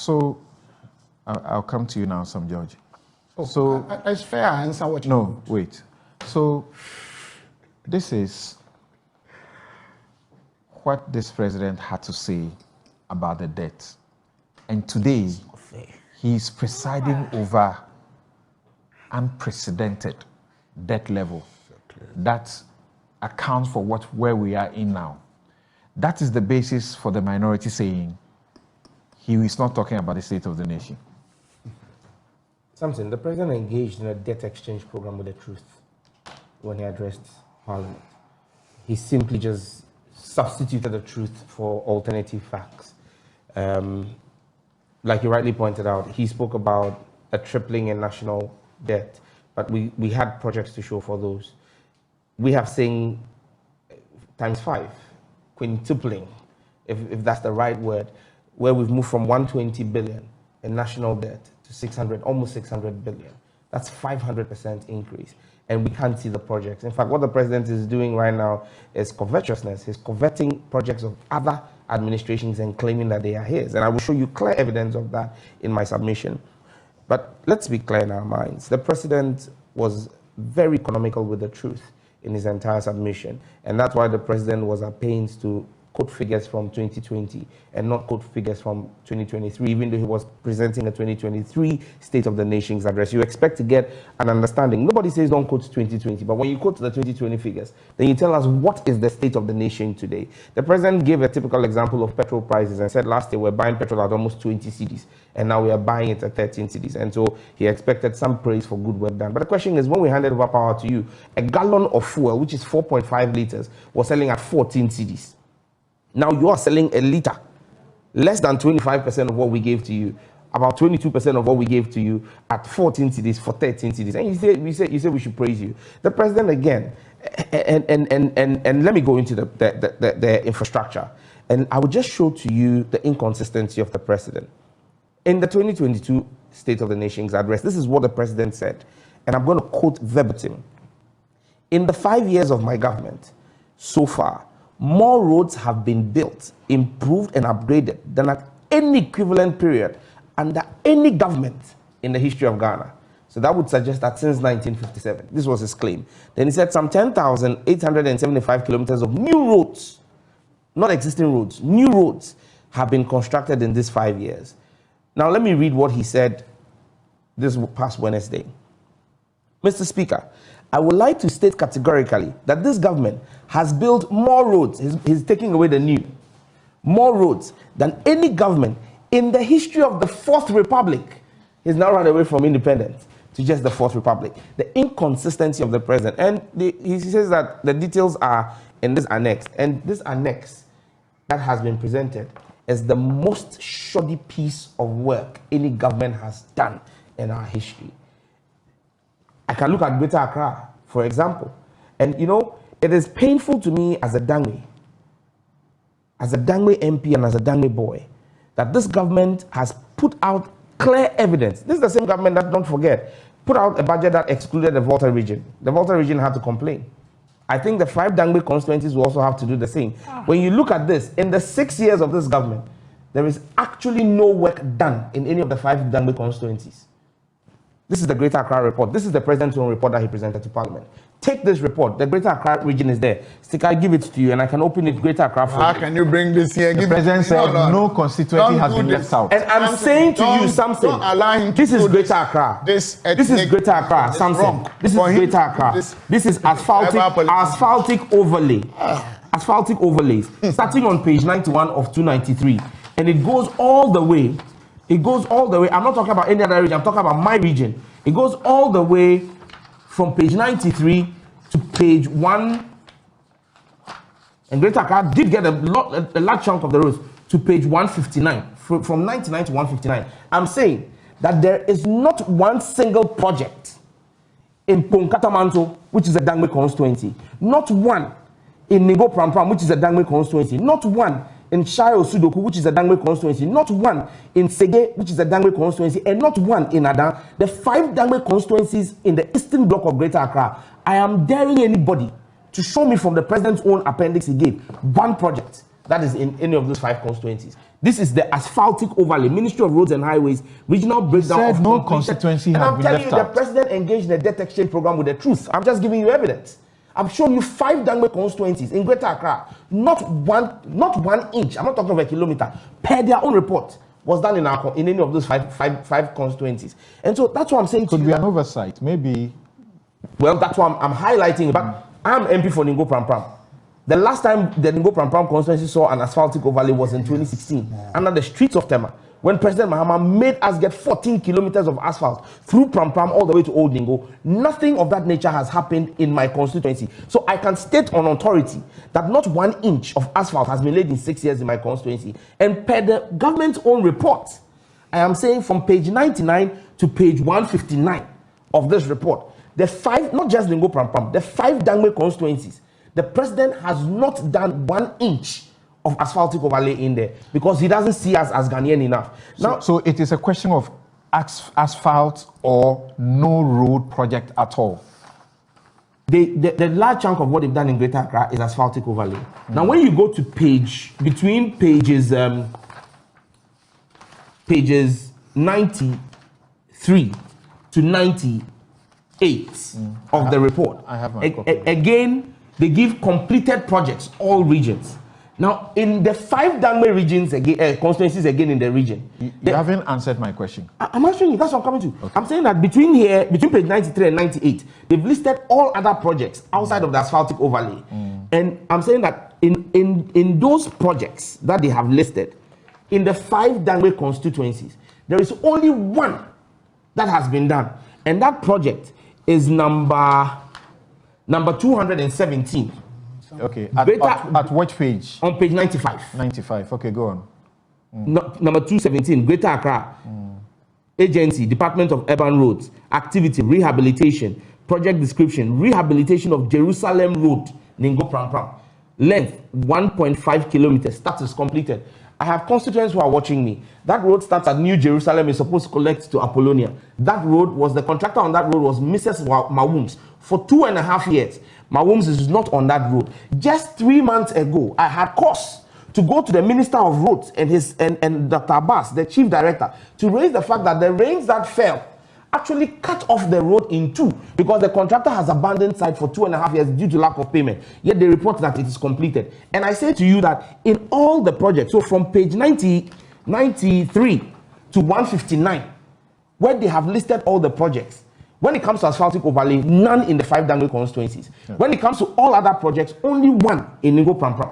So, I'll come to you now, Sam George. Oh, so it's fair. I answer what you No, wait. So, this is what this president had to say about the debt. And today, he's presiding over unprecedented debt level that accounts for where we are in now. That is the basis for the minority saying he is not talking about the state of the nation. Something, the president engaged in a debt exchange program with the truth when he addressed Parliament. He simply just substituted the truth for alternative facts. Like you rightly pointed out, he spoke about a tripling in national debt, but we had projects to show for those. We have seen ×5, quintupling, if that's the right word, where we've moved from 120 billion in national debt to almost 600 billion. That's 500% increase. And we can't see the projects. In fact, what the president is doing right now is covetousness. He's coveting projects of other administrations and claiming that they are his. And I will show you clear evidence of that in my submission. But let's be clear in our minds. The president was very economical with the truth in his entire submission. And that's why the president was at pains to quote figures from 2020 and not quote figures from 2023, even though he was presenting a 2023 State of the Nations address. You expect to get an understanding. Nobody says don't quote 2020, but when you quote the 2020 figures, then you tell us what is the state of the nation today. The president gave a typical example of petrol prices and said last year we're buying petrol at almost 20 cedis, and now we are buying it at 13 cedis. And so he expected some praise for good work done. But the question is, when we handed over power to you, a gallon of fuel, which is 4.5 liters, was selling at 14 cedis. Now you are selling a liter, less than 25% of what we gave to you, about 22% of what we gave to you at 14 cedis for 13 cedis. And you say we should praise you. The president again, and let me go into the infrastructure. And I will just show to you the inconsistency of the president. In the 2022 State of the Nations address, this is what the president said. And I'm going to quote verbatim. In the 5 years of my government, so far, more roads have been built, improved, and upgraded than at any equivalent period under any government in the history of Ghana. So that would suggest that since 1957, this was his claim. Then he said some 10,875 kilometers of new roads, not existing roads, new roads have been constructed in these 5 years. Now let me read what he said this past Wednesday. Mr. Speaker, I would like to state categorically that this government has built more roads, he's taking away the new, more roads than any government in the history of the Fourth Republic. He's now run away from independence to just the Fourth Republic. The inconsistency of the president. And he says that the details are in this annex. And this annex that has been presented is the most shoddy piece of work any government has done in our history. I can look at Greater Accra, for example. And you know, it is painful to me as a Dangme MP and as a Dangme boy, that this government has put out clear evidence. This is the same government that, don't forget, put out a budget that excluded the Volta region. The Volta region had to complain. I think the 5 Dangme constituencies will also have to do the same. When you look at this, in the 6 years of this government, there is actually no work done in any of the 5 Dangme constituencies. This is the Greater Accra report. This is the president's own report that he presented to Parliament. Take this report. The Greater Accra region is there. Stick, I give it to you, and I can open it Greater Accra for you. How can you bring this here? The president said no constituency has been left out. And I'm saying to you something. This is Greater Accra. This is Greater Accra. Something. This is Greater Accra. This is asphaltic overlay. Asphaltic overlays. Starting on page 91 of 293, and it goes all the way. It goes all the way. I'm not talking about any other region. I'm talking about my region. It goes all the way from page 93 to page 1. And Greater Accra did get a large chunk of the roads to page 159. From 99 to 159. I'm saying that there is not one single project in Ponkatamanto, which is a Dangme constituency. Not one in Nigo Prampram, which is a Dangme constituency. Not one in Shayo Sudoku, which is a Dangme constituency, not one in Sege, which is a Dangme constituency, and not one in Adan. The 5 Dangme constituencies in the eastern block of Greater Accra. I am daring anybody to show me from the president's own appendix he gave one project that is in any of those 5 constituencies. This is the asphaltic overlay, Ministry of Roads and Highways, regional breakdown Said of no completed- constituency And had I'm been telling you, left the out. president engaged in a debt exchange program with the truth. I'm just giving you evidence. I've shown you 5 Dangme constituencies in Greater Accra. Not one inch. I'm not talking of a kilometer. Per their own report was done in any of those five constituencies. And so that's what I'm saying. Could be an oversight, maybe. Well, that's what I'm highlighting. But I'm MP for Ningo Pram Pram. The last time the Ningo Pram Pram constituency saw an asphaltic overlay was in 2016 under the streets of Tema, when President Mahama made us get 14 kilometers of asphalt through Pram Pram all the way to Old Ningo. Nothing of that nature has happened in my constituency. So I can state on authority that not 1 inch of asphalt has been laid in 6 years in my constituency. And per the government's own report, I am saying from page 99 to page 159 of this report, the 5, not just Ningo Pram Pram, the 5 Dangme constituencies, the president has not done 1 inch of asphaltic overlay in there because he doesn't see us as Ghanaian enough. Now, So it is a question of asphalt or no road project at all. the large chunk of what they've done in Greater Accra is asphaltic overlay. Now, when you go to between pages 93 to 98 of the report, I have my copy. again, they give completed projects, all regions. Now, in the 5 Dangme regions, constituencies again in the region. You haven't answered my question. I'm answering you, that's what I'm coming to. Okay. I'm saying that between page 93 and 98, they've listed all other projects outside of the asphaltic overlay. And I'm saying that in those projects that they have listed, in the 5 Dangme constituencies, there is only one that has been done. And that project is number 217. Okay, at which page? On page 95. 95, okay, go on. Number 217, Greater Accra. Agency, Department of Urban Roads, activity, rehabilitation, project description, rehabilitation of Jerusalem Road, Ningo Pram Pram. Length, 1.5 kilometers, status completed. I have constituents who are watching me. That road starts at New Jerusalem, is supposed to connect to Apollonia. That road the contractor on that road was Mrs. Mawums. For 2.5 years, Mawums is not on that road. Just 3 months ago, I had cause to go to the Minister of Roads and Dr. Abbas, the Chief Director, to raise the fact that the rains that fell actually cut off the road in 2 because the contractor has abandoned site for 2.5 years due to lack of payment. Yet they report that it is completed. And I say to you that in all the projects, so from page 93 to 159, where they have listed all the projects, when it comes to asphaltic overlay, none in the 5 Dangme constituencies. Yeah. When it comes to all other projects, only one in Ningo Pram Pram.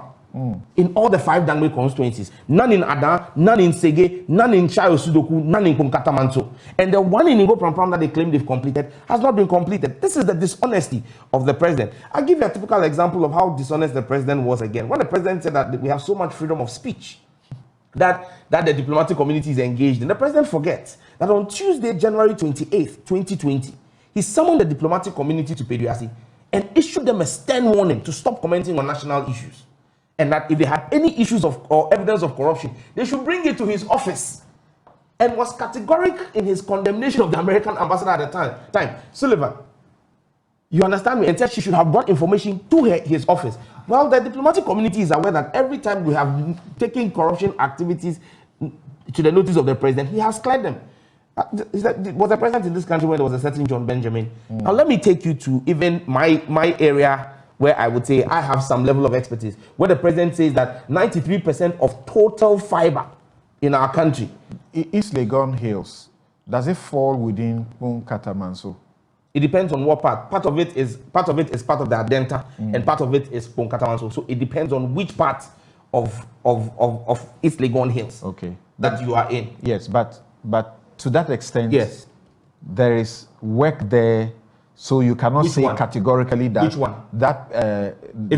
In all the 5 Dangme constituencies, none in Ada, none in Sege, none in Chayo Sudoku, none in Kumkatamanso. And the one in Ningo Pram Pram that they claim they've completed has not been completed. This is the dishonesty of the president. I'll give you a typical example of how dishonest the president was again. When the president said that we have so much freedom of speech that the diplomatic community is engaged in, the president forgets that on Tuesday, January 28th, 2020, he summoned the diplomatic community to Peduasi and issued them a stern warning to stop commenting on national issues. And that if they had any issues or evidence of corruption, they should bring it to his office. And was categorical in his condemnation of the American ambassador at the time, Sullivan. You understand me? And said she should have brought information to his office. Well, the diplomatic community is aware that every time we have taken corruption activities to the notice of the president, he has cleared them. Was the president in this country when there was a certain John Benjamin? Now let me take you to even my area where I would say I have some level of expertise, where the president says that 93% of total fiber in our country. East Legon Hills, does it fall within Katamanso? It depends on what part. Part of it is part of the Adenta, and part of it is Katamanso. So it depends on which part of East Legon Hills that you are in. Yes, but to that extent, yes, there is work there. So you cannot say categorically that which one that there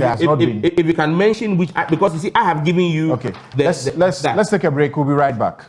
has not been. If you can mention which, because you see, I have given you. Okay, let's take a break. We'll be right back.